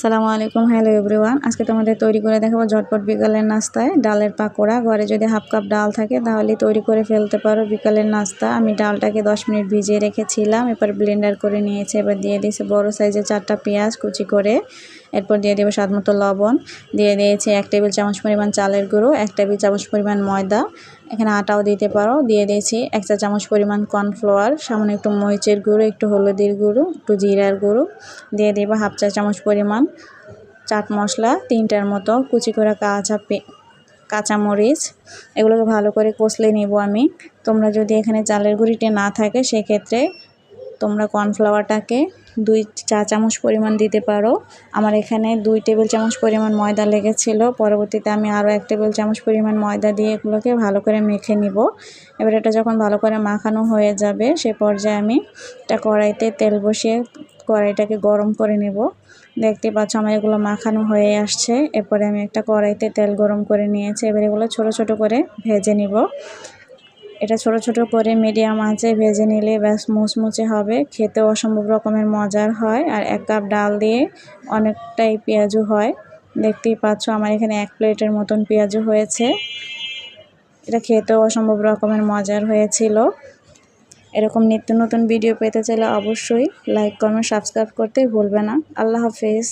সালামু আলাইকুম, hello everyone. আজকে তোমাদের তৈরি করে দেখাবো ঝটপট বিকালের নাস্তায় ডালের পাকোড়া। ঘরে যদি হাফ কাপ ডাল থাকে তাহলে তৈরি করে ফেলতে পারো বিকালের নাস্তা। আমি ডালটাকে 10 মিনিট ভিজিয়ে রেখেছিলাম, এরপর ব্লেন্ডার করে নিয়েছি। এবার দিয়ে দিয়েছি বড় সাইজের 4টা পেঁয়াজ কুচি করে। এরপর দিয়ে দেবো স্বাদ মতো লবণ, দিয়ে দিয়েছি 1 টেবিল চামচ পরিমাণ চালের গুঁড়ো, 1 টেবিল চামচ পরিমাণ ময়দা, এখানে আটাও দিতে পারো। দিয়ে দিয়েছি 1 চা চামচ পরিমাণ কর্নফ্লাওয়ার, সামান্য একটু মরিচের গুঁড়ো, একটু হলুদের গুঁড়ো, একটু জিরার গুঁড়ো, দিয়ে দেবো হাফ চা চামচ পরিমাণ চাট মশলা, 3টার মতো কুচি করে কাঁচামরিচ। এগুলোকে ভালো করে কষলে নিব আমি। তোমরা যদি এখানে চালের গুঁড়িটা না থাকে সেক্ষেত্রে তোমরা কর্নফ্লাওয়ারটাকে 2 চা চামচ পরিমাণ দিতে পারো। আমার এখানে 2 টেবিল চামচ পরিমাণ ময়দা লেগেছিল। পরবর্তীতে আমি আরও 1 টেবিল চামচ পরিমাণ ময়দা দিয়ে এগুলোকে ভালো করে মেখে নিব। এবার এটা যখন ভালো করে মাখানো হয়ে যাবে সে পর্যায়ে আমি একটা কড়াইতে তেল বসিয়ে কড়াইটাকে গরম করে নেব। দেখতে পাচ্ছ আমার এগুলো মাখানো হয়ে আসছে। এরপরে আমি একটা কড়াইতে তেল গরম করে নিয়েছি। এবার এগুলো ছোট ছোট করে ভেজে নিব। এটা ছোট ছোট করে মিডিয়াম আঁচে ভেজে নিলে ব্যাস মুচমুচে হবে, খেতেও অসম্ভব রকমের মজার হয়। আর 1 কাপ ডাল দিয়ে অনেকটাই পেঁয়াজু হয়। দেখতেই পাচ্ছ আমার এখানে 1 প্লেটের মতন পেঁয়াজু হয়েছে। এটা খেতেও অসম্ভব রকমের মজার হয়েছিল। এরকম নিত্য নতুন ভিডিও পেতে চাইলে অবশ্যই লাইক কমেন্ট সাবস্ক্রাইব করতে ভুলবে না। আল্লাহ হাফেজ।